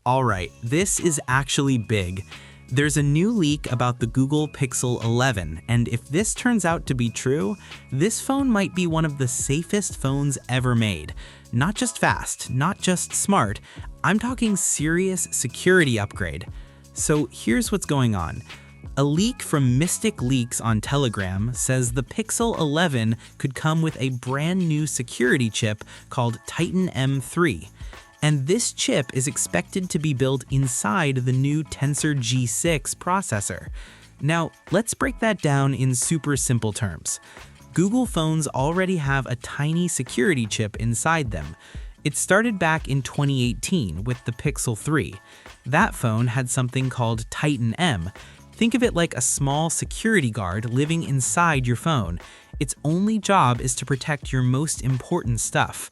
Alright, this is actually big. There's a new leak about the Google Pixel 11, and if this turns out to be true, this phone might be one of the safest phones ever made. Not just fast, not just smart, I'm talking serious security upgrade. So here's what's going on. A leak from Mystic Leaks on Telegram says the Pixel 11 could come with a brand new security chip called Titan M3. And this chip is expected to be built inside the new Tensor G6 processor. Now, let's break that down in super simple terms. Google phones already have a tiny security chip inside them. It started back in 2018 with the Pixel 3. That phone had something called Titan M. Think of it like a small security guard living inside your phone. Its only job is to protect your most important stuff.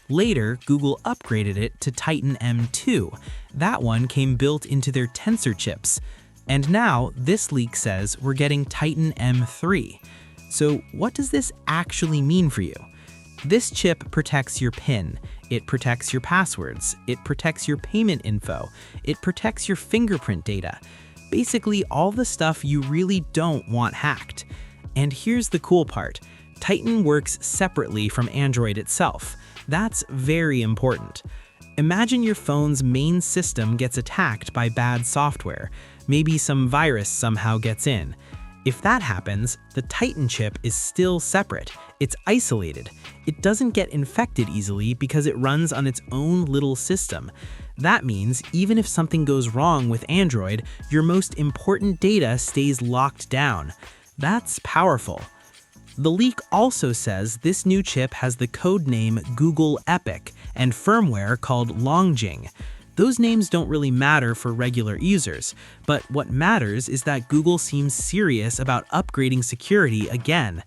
Later, Google upgraded it to Titan M2. That one came built into their Tensor chips. And now, this leak says we're getting Titan M3. So what does this actually mean for you? This chip protects your PIN, it protects your passwords, it protects your payment info, it protects your fingerprint data. Basically all the stuff you really don't want hacked. And here's the cool part. Titan works separately from Android itself. That's very important. Imagine your phone's main system gets attacked by bad software. Maybe some virus somehow gets in. If that happens, the Titan chip is still separate. It's isolated. It doesn't get infected easily because it runs on its own little system. That means even if something goes wrong with Android, your most important data stays locked down. That's powerful. The leak also says this new chip has the codename Google Epic and firmware called Longjing. Those names don't really matter for regular users, but what matters is that Google seems serious about upgrading security again.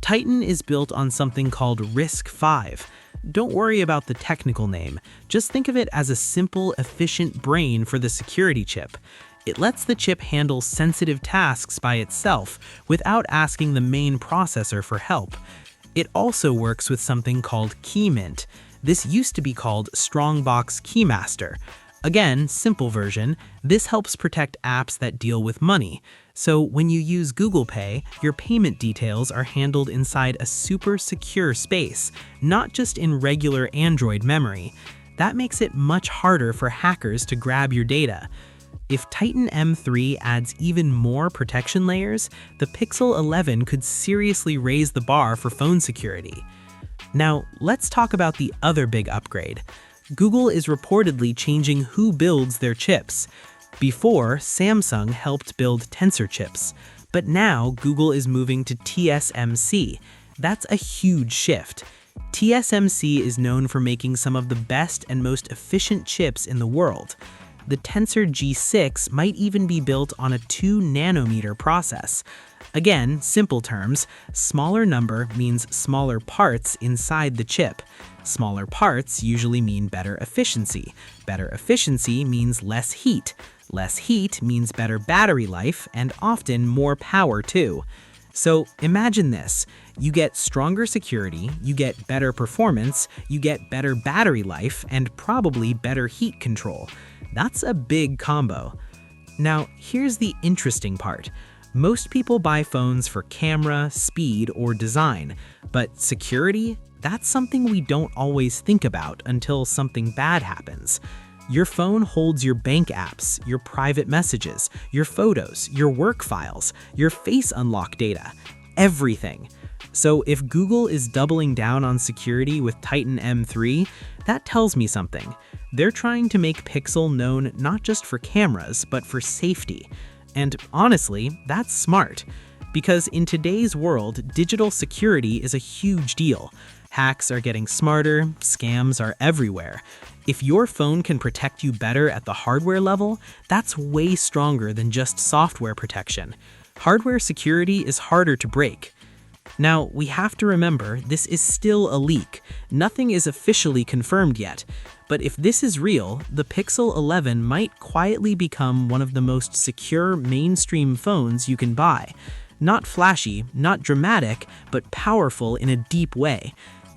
Titan is built on something called RISC-V. Don't worry about the technical name, just think of it as a simple, efficient brain for the security chip. It lets the chip handle sensitive tasks by itself without asking the main processor for help. It also works with something called KeyMint. This used to be called Strongbox Keymaster. Again, simple version, this helps protect apps that deal with money. So when you use Google Pay, your payment details are handled inside a super secure space, not just in regular Android memory. That makes it much harder for hackers to grab your data. If Titan M3 adds even more protection layers, the Pixel 11 could seriously raise the bar for phone security. Now, let's talk about the other big upgrade. Google is reportedly changing who builds their chips. Before, Samsung helped build Tensor chips, but now Google is moving to TSMC. That's a huge shift. TSMC is known for making some of the best and most efficient chips in the world. The Tensor G6 might even be built on a 2-nanometer process. Again, simple terms, smaller number means smaller parts inside the chip. Smaller parts usually mean better efficiency. Better efficiency means less heat. Less heat means better battery life and often more power too. So imagine this, you get stronger security, you get better performance, you get better battery life, and probably better heat control. That's a big combo. Now, here's the interesting part. Most people buy phones for camera, speed, or design, but security? That's something we don't always think about until something bad happens. Your phone holds your bank apps, your private messages, your photos, your work files, your face unlock data, everything. So if Google is doubling down on security with Titan M3, that tells me something. They're trying to make Pixel known not just for cameras, but for safety. And honestly, that's smart. Because in today's world, digital security is a huge deal. Hacks are getting smarter, scams are everywhere. If your phone can protect you better at the hardware level, that's way stronger than just software protection. Hardware security is harder to break. Now, we have to remember this is still a leak. Nothing is officially confirmed yet. But if this is real, the Pixel 11 might quietly become one of the most secure mainstream phones you can buy. Not flashy, not dramatic, but powerful in a deep way.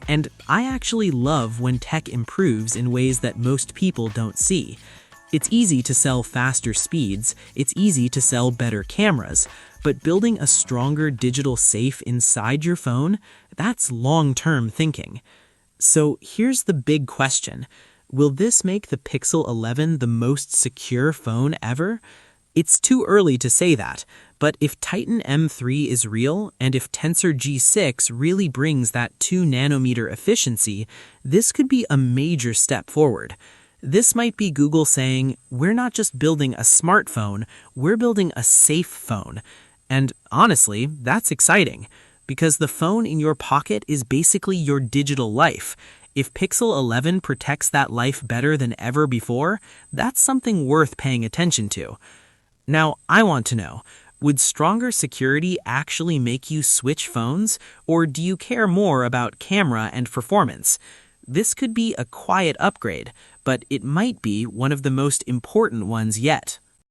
And I actually love when tech improves in ways that most people don't see. It's easy to sell faster speeds, it's easy to sell better cameras, but building a stronger digital safe inside your phone, that's long-term thinking. So here's the big question. Will this make the Pixel 11 the most secure phone ever? It's too early to say that, but if Titan M3 is real, and if Tensor G6 really brings that 2 nanometer efficiency, this could be a major step forward. This might be Google saying, we're not just building a smartphone, we're building a safe phone. And honestly, that's exciting, because the phone in your pocket is basically your digital life. If Pixel 11 protects that life better than ever before, that's something worth paying attention to. Now, I want to know, would stronger security actually make you switch phones, or do you care more about camera and performance? This could be a quiet upgrade, but it might be one of the most important ones yet.